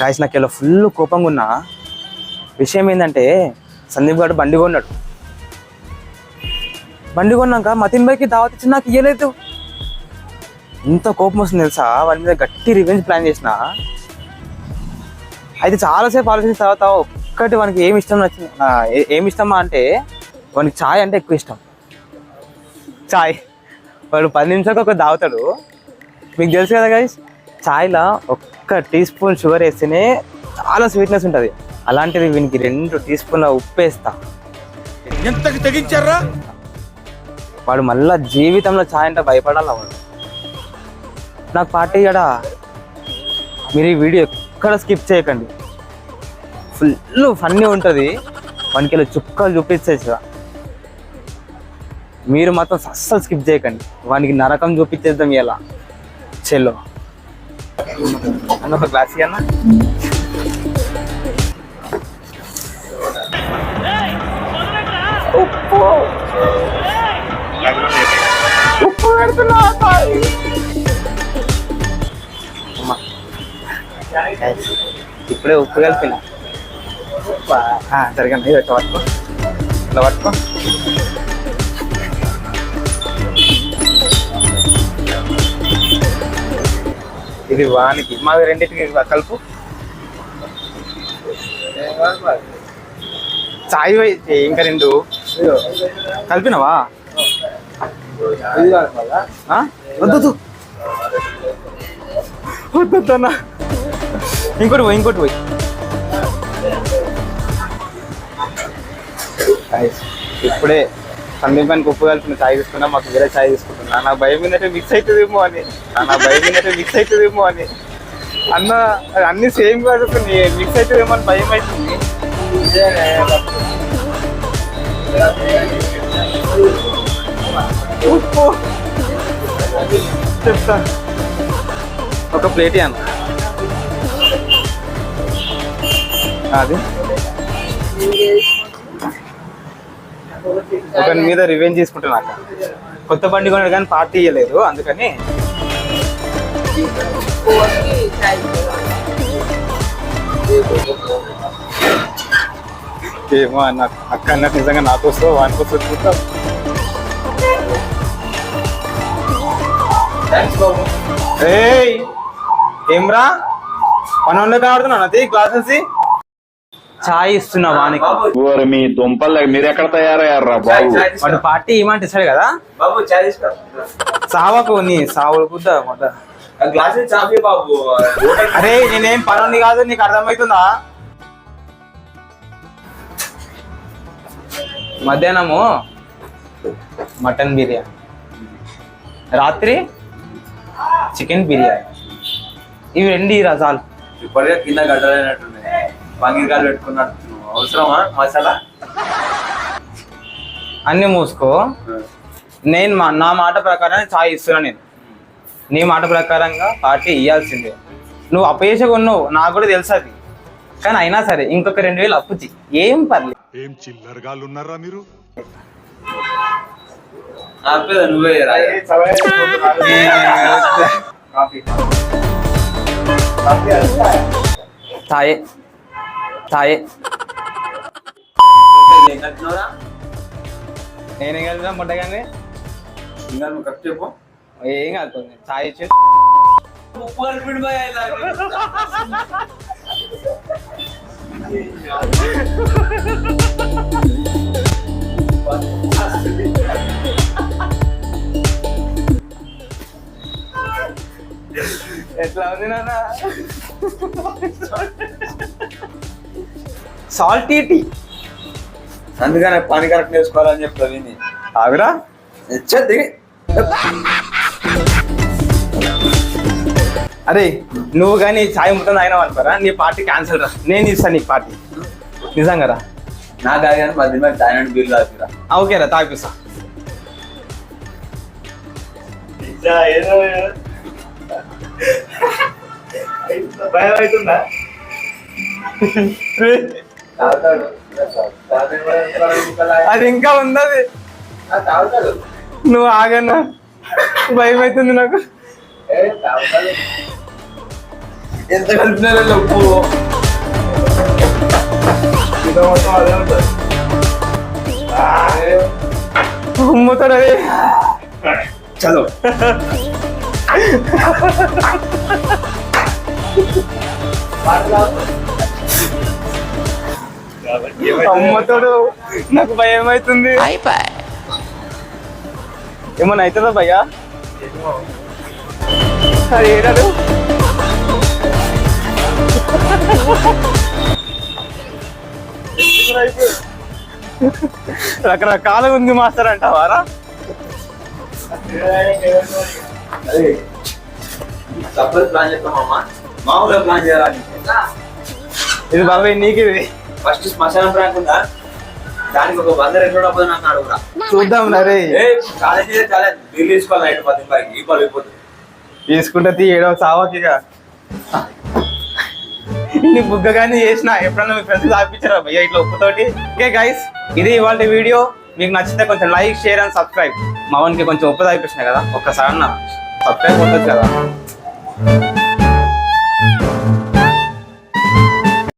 Guys నాకు ఇలా full కోపంగా ఉన్నా. విషయం ఏంటంటే సందీప్ గారు బండి కొన్నాడు. బండి కొన్నాక మతిన్ భాయ్కి దావత్ ఇచ్చి నాకు ఇయ్యలేదు. ఇంత కోపం వస్తుంది తెలుసా. వాడి మీద గట్టి రివెంజ్ ప్లాన్ చేసిన. అయితే చాలాసేపు ఆలోచించిన తర్వాత ఒక్కటి వానికి ఏమి ఇష్టం నచ్చింది. ఏమి ఇష్టమా అంటే వానికి ఛాయ్ అంటే ఎక్కువ ఇష్టం. ఛాయ్ వాడు 10 నిమిషాలకు ఒక తాగుతాడు. మీకు తెలుసు కదా గైస్, ఛాయ్లో ఒక్క టీ స్పూన్ షుగర్ వేస్తేనే చాలా స్వీట్నెస్ ఉంటుంది. అలాంటిది వీనికి 2 టీ స్పూన్ల ఉప్పు వేస్తా. ఎంతకి తెగించారా? వాడు మళ్ళా జీవితంలో ఛాయ్ అంటే భయపడాలి. వాడు నాకు పార్టీ ఇయ్యడా. మీరు ఈ వీడియో ఎక్కడ స్కిప్ చేయకండి. ఫుల్ ఫన్నీ ఉంటుంది. వానికి ఇలా చుక్కలు చూపించేసా. మీరు మాత్రం అస్సలు స్కిప్ చేయకండి. వానికి నరకం చూపించేద్దాం ఇలా. చెల్లో అన్న ఒక గ్లాస్ అన్న. ఉప్పు ఉప్పు పెడుతున్నా. ఇప్పుడే ఉప్పు కలిపిన. సరిగా ఇట్లా పట్టుకో, ఇట్లా పట్టుకో. ఇది వానికి మాది రెండింటికి కలుపు. చాయ్ ఇంకా 2 కలిపినవా? వద్దు వద్దన్నా. ఇంకోటి పోయి. ఇప్పుడే సందీపానికి ఉప్పు కలిపిన ఛాయ్ తీసుకున్నా. మాకు వేరే ఛాయ్ తీసుకుంటున్నా. నా భయం ఏంటంటే మిక్స్ అవుతుందేమో అని. అన్న అన్ని సేమ్ గా మిక్స్ అవుతుందేమో అని భయం అవుతుంది. ఉప్పు చెప్తా. ఒక ప్లేట్ అన్న. అది ఒకరి మీద రివెంజ్ తీసుకుంటున్నాక. కొత్త బండి కొన్నాడు కానీ పార్టీ ఇవ్వలేదు, అందుకని ఏమో అన్న. అక్క అన్నట్టు నిజంగా నాకు వస్తావు వానికి వస్తుంది చూద్దాం. ఏమ్రా పని కాడుతున్నాను అది గ్లాసెస్ ఛాయ్ ఇస్తున్నా వానికి. మీ దుంపలు మీరు ఎక్కడ తయారయ్యారా బాబు? వాడు పార్టీ ఇవ్వమంటే ఇస్తాడు కదా బాబు. ఛాయ్ తీసుకో. సావకు నీ సావులు కుద్దా బాబు. అరే నేనేం పని కాదు, నీకు అర్థమవుతుందా? మధ్యాహ్నము మటన్ బిర్యానీ, రాత్రి చికెన్ బిర్యానీ. ఇవి 2 రసాలు. ఇప్పటికే కింద గడ్డలైనట్టున్నాయి. వంగికాయలు పెట్టుకున్నట్టు అవసరమా మసాలా? అన్ని మూసుకో. నేను నా మాట ప్రకారం ఛాయ్ ఇస్తున్నా. నేను నీ మాట ప్రకారంగా పార్టీ ఇవ్వాల్సిందే. నువ్వు అపేష కొన్నావు, నాకు కూడా తెలుసు అది. కానీ అయినా సరే ఇంకొక 2000 అప్పుచి ఏం పర్లేదు. ఏం చిల్లరగాళ్ళు ఉన్నారా మీరు? నువ్వే ఛాయ్ నేనేం కలిపినా ముట్టగానే ఇంకా నువ్వు కరెక్ట్ చెప్పు. ఏం కలుపుతుంది ఛాయ్ ఇచ్చి ఉప్పు కలిపి ఎట్లా ఉంది నాన్న? Salty tea. అందుకనే పని కరెక్ట్ చేసుకోవాలని చెప్తావు. విని ఆగురా. అరే నువ్వు కానీ ఛాయ్ ముట్టం తాగినావు అనుకోరా, నీ పార్టీ క్యాన్సిల్ రా. నేను ఇస్తాను నీకు పార్టీ నిజంగా రా. నా కాదు కానీ 10 మంది తాగినట్టు బిల్లు తాగిరా. ఓకేరా తాగిపిస్తా. భయం అవుతుందా? అది ఇంకా ఉంది. నువ్వు ఆగన్నా, భయం అవుతుంది నాకు. ఎంత కలిపినా ఉప్పు ఇంకా మొత్తం అదే ఉంటుంది. ఉమ్ముతాడు అది. చలో అమ్మతోడు నాకు భయం అవుతుంది. ఏమన్నా అవుతుందా భయ్యా? అది ఏడాడు రకరకాలుగా ఉంది మాస్టర్ అంటావారా? సర్ప్రైజ్ ప్లాన్ చేస్తామమ్మా, మామూలుగా ప్లాన్ చేయాలి. ఇది బాబాయ్ నీకు ఇది ఫస్ట్ శ్మశానం ప్రాంక్ ఉందా, దానికి ఒక 100 200 డబ్బులు నాకు అడుగురా. చూద్దాం రే. కాలేజీ చాలా బిల్లు తీసుకోవాలి. నైట్ 10 రూపాయలకి ఈ పలు అయిపోతుంది. తీసుకుంటే ఏడవ సావాకిగా నీ బుగ్గగానే చేసిన ఎప్పుడన్నా మీ ఫ్రెండ్స్ ఆపించారా భయ్యా ఇట్లా ఉప్పుతోటి? ఓకే గైస్, ఇది ఇవాళ వీడియో. మీకు నచ్చితే కొంచెం లైక్, షేర్ అండ్ సబ్స్క్రైబ్. మా వానికి కొంచెం ఉప్పు తాగిపించిన కదా, ఒక్కసారి సబ్స్క్రైబ్ ఉంటుంది కదా.